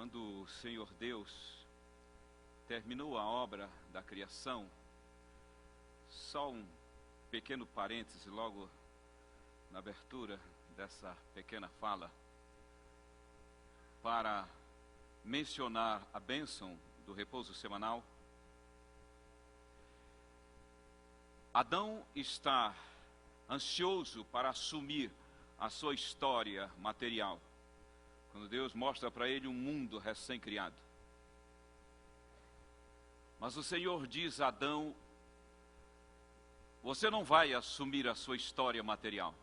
Quando o Senhor Deus terminou a obra da criação, só um pequeno parêntese logo na abertura dessa pequena fala, para mencionar a bênção do repouso semanal. Adão está ansioso para assumir a sua história material, quando Deus mostra para ele um mundo recém-criado. Mas o Senhor diz a Adão: você não vai assumir a sua história material.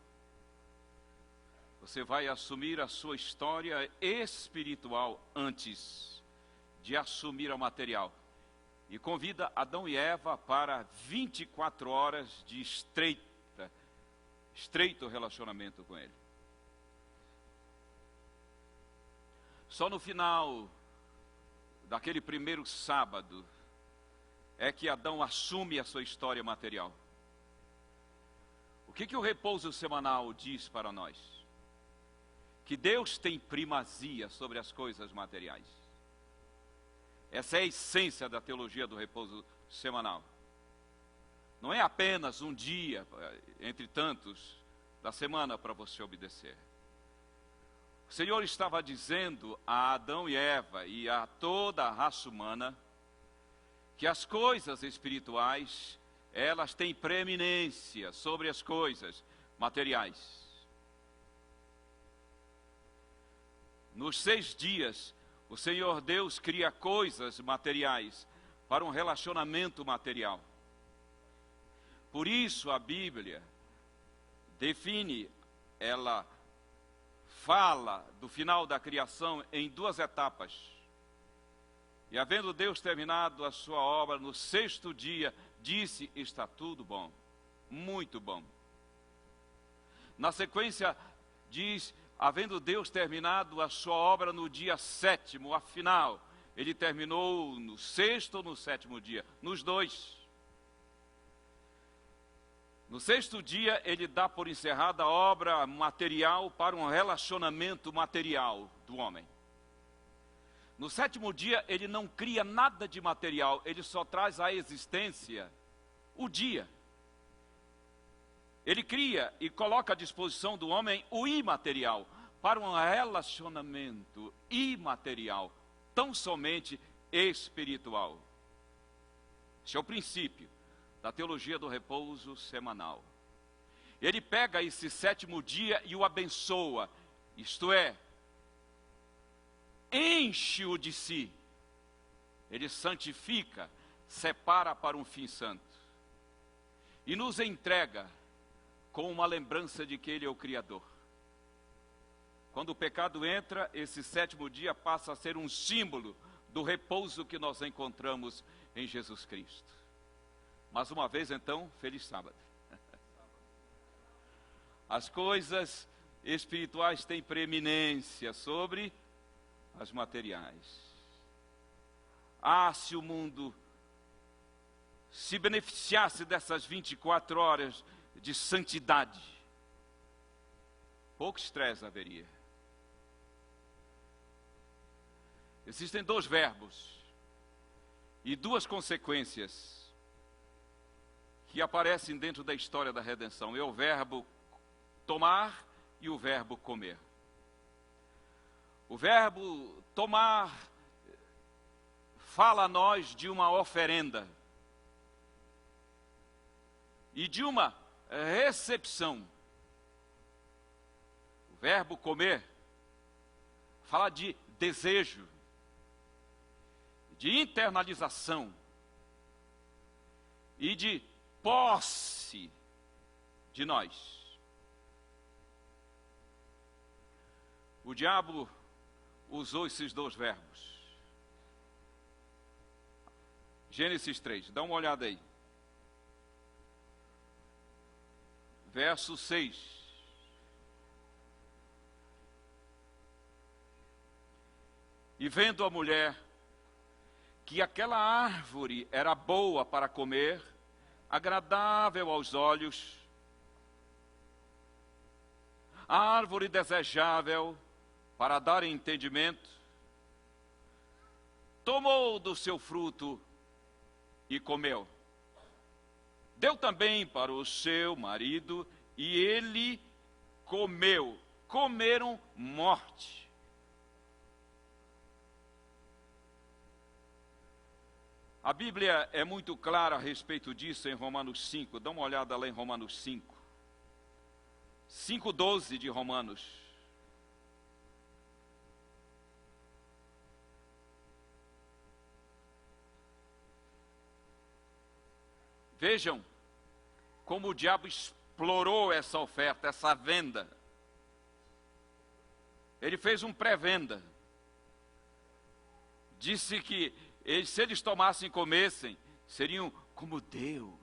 Você vai assumir a sua história espiritual antes de assumir a material. E convida Adão e Eva para 24 horas de estreito relacionamento com Ele. Só no final daquele primeiro sábado é que Adão assume a sua história material. O que o repouso semanal diz para nós? Que Deus tem primazia sobre as coisas materiais. Essa é a essência da teologia do repouso semanal. Não é apenas um dia, entre tantos, da semana para você obedecer. O Senhor estava dizendo a Adão e Eva e a toda a raça humana que as coisas espirituais, elas têm preeminência sobre as coisas materiais. Nos 6 dias, o Senhor Deus cria coisas materiais para um relacionamento material. Por isso a Bíblia define, ela fala do final da criação em 2 etapas. E havendo Deus terminado a sua obra no 6º dia, disse: está tudo bom, muito bom. Na sequência diz: havendo Deus terminado a sua obra no dia 7º, afinal, Ele terminou no 6º ou no 7º dia? Nos 2. No 6º dia, Ele dá por encerrada a obra material para um relacionamento material do homem. No 7º dia, Ele não cria nada de material, Ele só traz à existência o dia. Ele cria e coloca à disposição do homem o imaterial, para um relacionamento imaterial, tão somente espiritual. Esse é o princípio da teologia do repouso semanal. Ele pega esse 7º dia e o abençoa, isto é, enche-o de si. Ele santifica, separa para um fim santo e nos entrega com uma lembrança de que Ele é o Criador. Quando o pecado entra, esse 7º dia passa a ser um símbolo do repouso que nós encontramos em Jesus Cristo. Mais uma vez, então, feliz sábado. As coisas espirituais têm preeminência sobre as materiais. Se o mundo se beneficiasse dessas 24 horas de santidade, pouco estresse haveria. Existem 2 verbos e 2 consequências que aparecem dentro da história da redenção. É o verbo tomar e o verbo comer. O verbo tomar fala a nós de uma oferenda e de uma recepção. O verbo comer fala de desejo, de internalização e de posse de nós. O diabo usou esses 2 verbos. Gênesis 3, dá uma olhada aí. Verso 6. E vendo a mulher que aquela árvore era boa para comer, agradável aos olhos, árvore desejável para dar entendimento, tomou do seu fruto e comeu. Deu também para o seu marido e ele comeu. Comeram morte. A Bíblia é muito clara a respeito disso em Romanos 5. Dá uma olhada lá em Romanos 5. 5:12 de Romanos. Vejam como o diabo explorou essa oferta, essa venda. Ele fez um pré-venda. Disse que se eles tomassem e comessem, seriam como Deus.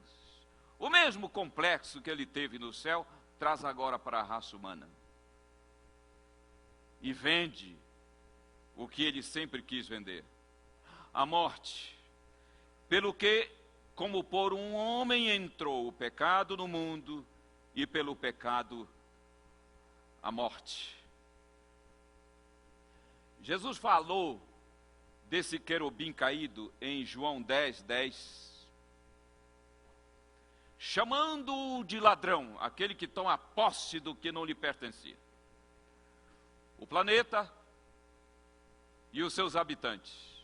O mesmo complexo que ele teve no céu, traz agora para a raça humana. E vende o que ele sempre quis vender. A morte. Pelo que, como por um homem entrou o pecado no mundo, e pelo pecado a morte. Jesus falou desse querubim caído em João 10:10, chamando-o de ladrão, aquele que toma posse do que não lhe pertencia. O planeta e os seus habitantes.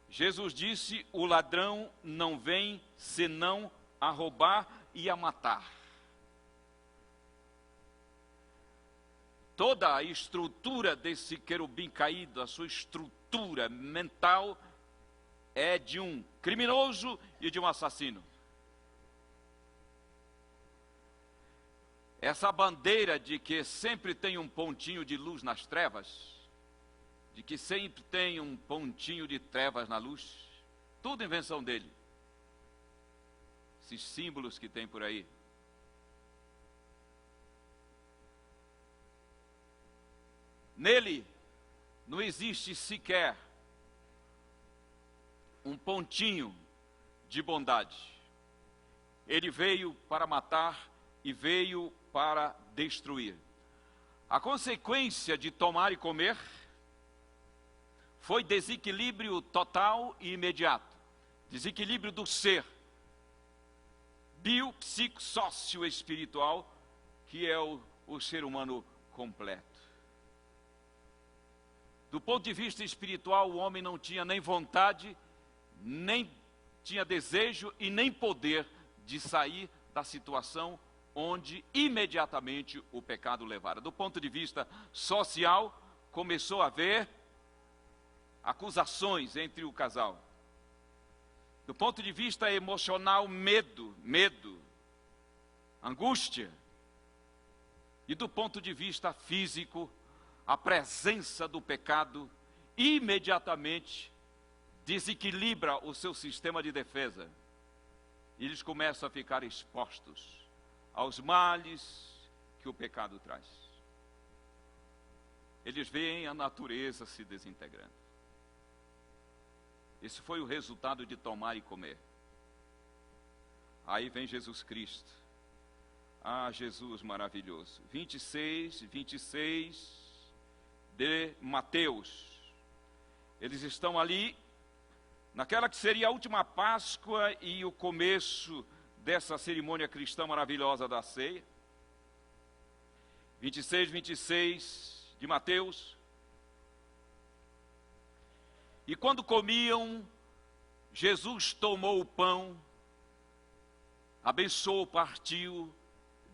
Jesus disse: o ladrão não vem senão a roubar e a matar. Toda a estrutura desse querubim caído, a sua estrutura mental, é de um criminoso e de um assassino. Essa bandeira de que sempre tem um pontinho de luz nas trevas, de que sempre tem um pontinho de trevas na luz, tudo invenção dele. Esses símbolos que tem por aí. Nele não existe sequer um pontinho de bondade. Ele veio para matar e veio para destruir. A consequência de tomar e comer foi desequilíbrio total e imediato. Desequilíbrio do ser, bio, psico, sócio espiritual, que é o ser humano completo. Do ponto de vista espiritual, o homem não tinha nem vontade, nem tinha desejo e nem poder de sair da situação onde imediatamente o pecado levara. Do ponto de vista social, começou a haver acusações entre o casal. Do ponto de vista emocional, medo, angústia. E do ponto de vista físico, a presença do pecado imediatamente desequilibra o seu sistema de defesa. E eles começam a ficar expostos aos males que o pecado traz. Eles veem a natureza se desintegrando. Esse foi o resultado de tomar e comer. Aí vem Jesus Cristo. Ah, Jesus maravilhoso. 26 de Mateus. Eles estão ali, naquela que seria a última Páscoa e o começo dessa cerimônia cristã maravilhosa da ceia. 26 de Mateus. E quando comiam, Jesus tomou o pão, abençoou, partiu,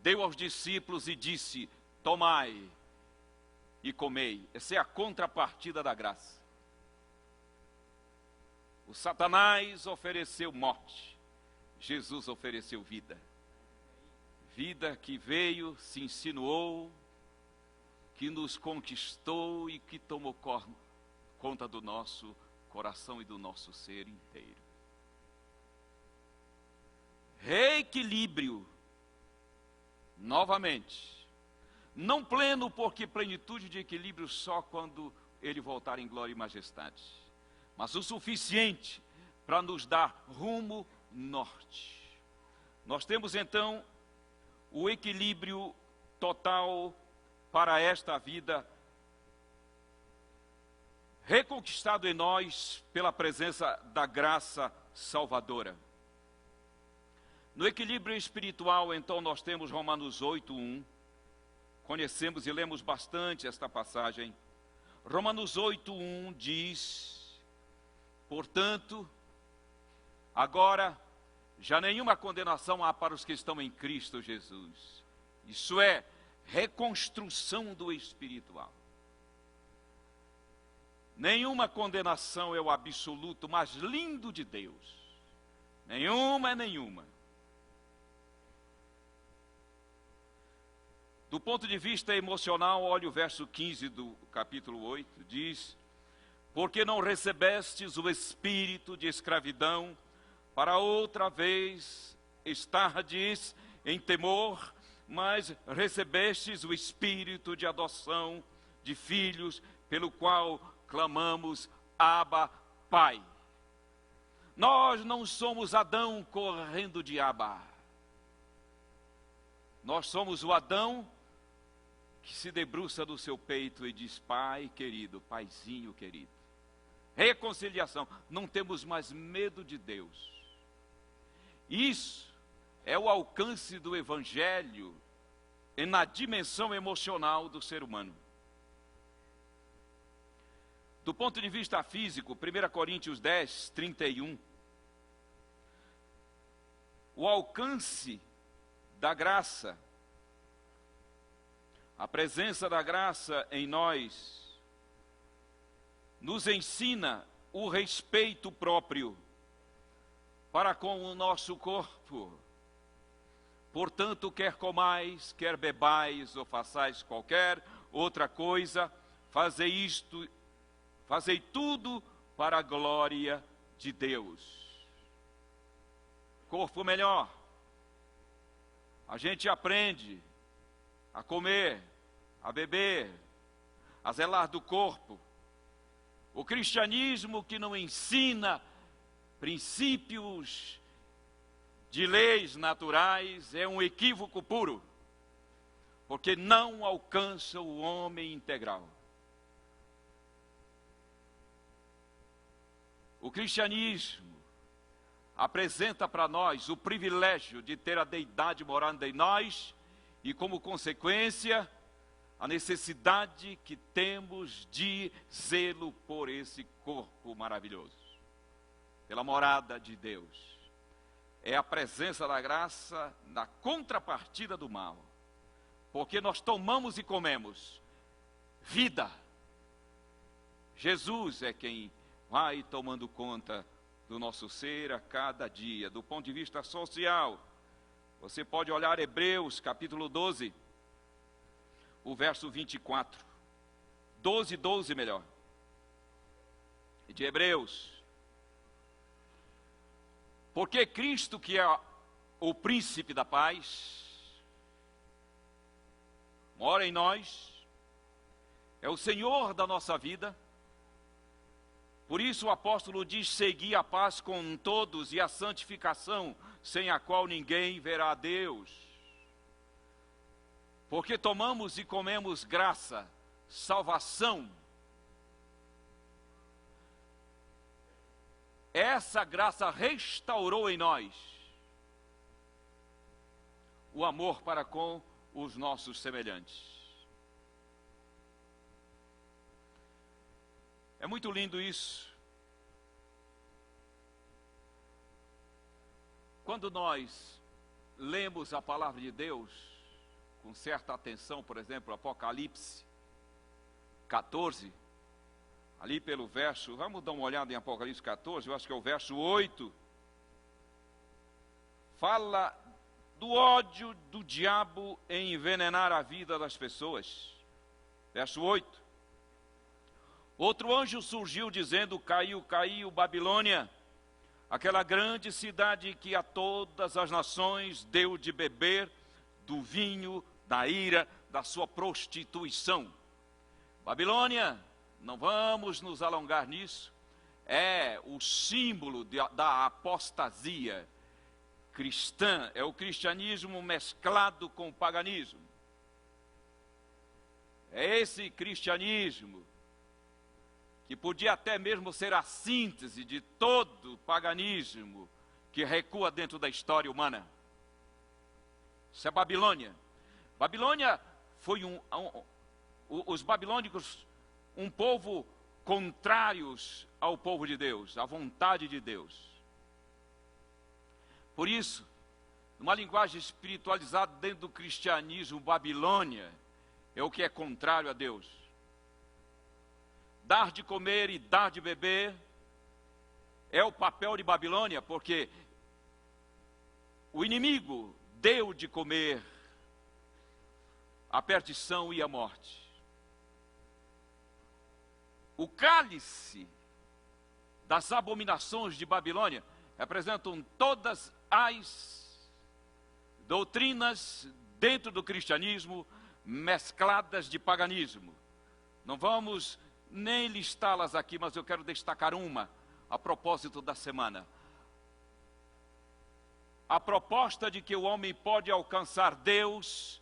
deu aos discípulos e disse: tomai e comei. Essa é a contrapartida da graça. O Satanás ofereceu morte, Jesus ofereceu vida. Vida que veio, se insinuou, que nos conquistou e que tomou conta do nosso coração e do nosso ser inteiro. Reequilíbrio, novamente. Não pleno, porque plenitude de equilíbrio só quando ele voltar em glória e majestade. Mas o suficiente para nos dar rumo norte. Nós temos então o equilíbrio total para esta vida reconquistado em nós pela presença da graça salvadora. No equilíbrio espiritual, então, nós temos Romanos 8:1. Conhecemos e lemos bastante esta passagem. Romanos 8:1 diz: portanto, agora já nenhuma condenação há para os que estão em Cristo Jesus. Isso é reconstrução do espiritual. Nenhuma condenação é o absoluto mais lindo de Deus. Nenhuma. Do ponto de vista emocional, olha o verso 15 do capítulo 8, diz: porque não recebestes o espírito de escravidão, para outra vez estardes em temor, mas recebestes o espírito de adoção de filhos, pelo qual clamamos, Abba, Pai. Nós não somos Adão correndo de Abba. Nós somos o Adão que se debruça no seu peito e diz: Pai querido, Paizinho querido. Reconciliação. Não temos mais medo de Deus. Isso é o alcance do Evangelho na dimensão emocional do ser humano. Do ponto de vista físico, 1 Coríntios 10:31, o alcance da graça, a presença da graça em nós, nos ensina o respeito próprio para com o nosso corpo. Portanto, quer comais, quer bebais, ou façais qualquer outra coisa, fazei tudo para a glória de Deus. Corpo melhor. A gente aprende a comer, a beber, a zelar do corpo. O cristianismo que não ensina princípios de leis naturais é um equívoco puro, porque não alcança o homem integral. O cristianismo apresenta para nós o privilégio de ter a deidade morando em nós e, como consequência, a necessidade que temos de zelo por esse corpo maravilhoso, pela morada de Deus. É a presença da graça na contrapartida do mal, porque nós tomamos e comemos vida. Jesus é quem vai tomando conta do nosso ser a cada dia. Do ponto de vista social, você pode olhar Hebreus capítulo 12, o verso 24, 12 melhor, de Hebreus. Porque Cristo, que é o príncipe da paz, mora em nós, é o Senhor da nossa vida. Por isso o apóstolo diz: segui a paz com todos e a santificação, sem a qual ninguém verá a Deus. Porque tomamos e comemos graça, salvação. Essa graça restaurou em nós o amor para com os nossos semelhantes. É muito lindo isso. Quando nós lemos a palavra de Deus com certa atenção, por exemplo, Apocalipse 14, ali pelo verso, vamos dar uma olhada em Apocalipse 14, eu acho que é o verso 8, fala do ódio do diabo em envenenar a vida das pessoas. Verso 8. Outro anjo surgiu dizendo: caiu, Babilônia, aquela grande cidade que a todas as nações deu de beber do vinho da ira da sua prostituição. Babilônia, não vamos nos alongar nisso, é o símbolo da apostasia cristã, é o cristianismo mesclado com o paganismo. É esse cristianismo que podia até mesmo ser a síntese de todo o paganismo que recua dentro da história humana. Isso é Babilônia. Babilônia foi os babilônicos, um povo contrários ao povo de Deus, à vontade de Deus. Por isso, numa linguagem espiritualizada dentro do cristianismo, Babilônia é o que é contrário a Deus. Dar de comer e dar de beber é o papel de Babilônia, porque o inimigo deu de comer a perdição e a morte. O cálice das abominações de Babilônia representam todas as doutrinas dentro do cristianismo mescladas de paganismo. Não vamos nem listá-las aqui, mas eu quero destacar uma a propósito da semana. A proposta de que o homem pode alcançar Deus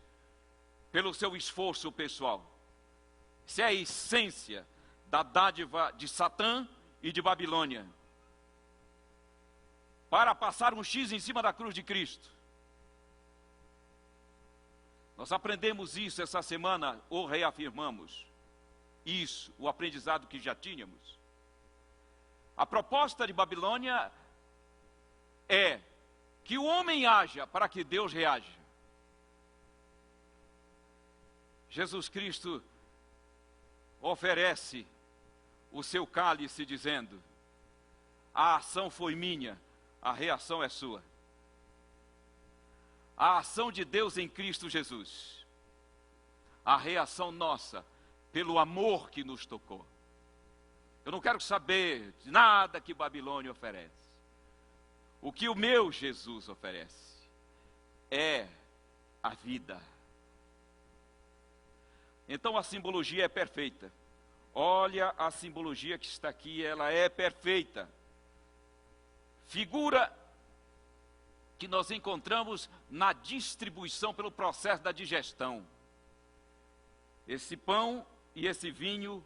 pelo seu esforço pessoal. Isso é a essência da dádiva de Satã e de Babilônia. Para passar um X em cima da cruz de Cristo. Nós aprendemos isso essa semana, ou reafirmamos isso, o aprendizado que já tínhamos. A proposta de Babilônia é que o homem haja para que Deus reaja. Jesus Cristo oferece o seu cálice dizendo: a ação foi minha, a reação é sua. A ação de Deus em Cristo Jesus, a reação nossa pelo amor que nos tocou. Eu não quero saber de nada que Babilônia oferece. O que o meu Jesus oferece é a vida. Então a simbologia é perfeita. Olha a simbologia que está aqui, ela é perfeita. Figura que nós encontramos na distribuição pelo processo da digestão. Esse pão e esse vinho,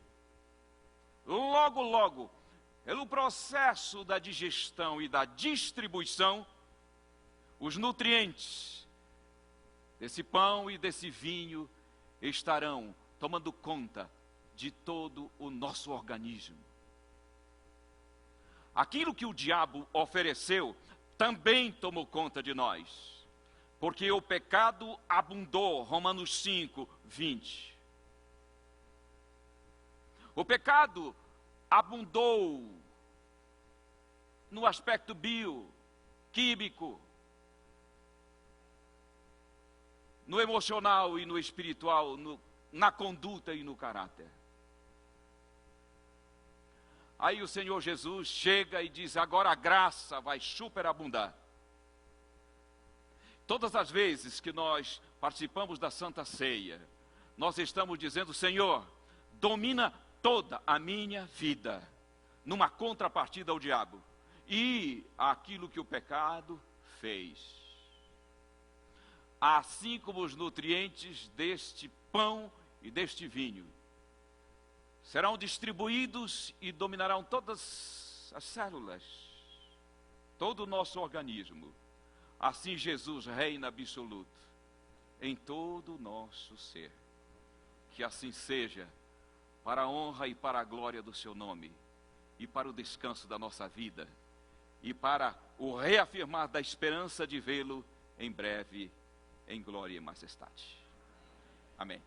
logo, pelo processo da digestão e da distribuição, os nutrientes desse pão e desse vinho estarão tomando conta de todo o nosso organismo. Aquilo que o diabo ofereceu também tomou conta de nós, porque o pecado abundou, Romanos 5, 20. O pecado abundou no aspecto bioquímico, no emocional e no espiritual, na conduta e no caráter. Aí o Senhor Jesus chega e diz: agora a graça vai superabundar. Todas as vezes que nós participamos da Santa Ceia, nós estamos dizendo: Senhor, domina toda a minha vida, numa contrapartida ao diabo e aquilo que o pecado fez. Assim como os nutrientes deste pão e deste vinho serão distribuídos e dominarão todas as células, todo o nosso organismo, assim Jesus reina absoluto em todo o nosso ser. Que assim seja, para a honra e para a glória do seu nome, e para o descanso da nossa vida, e para o reafirmar da esperança de vê-lo em breve, em glória e majestade. Amém.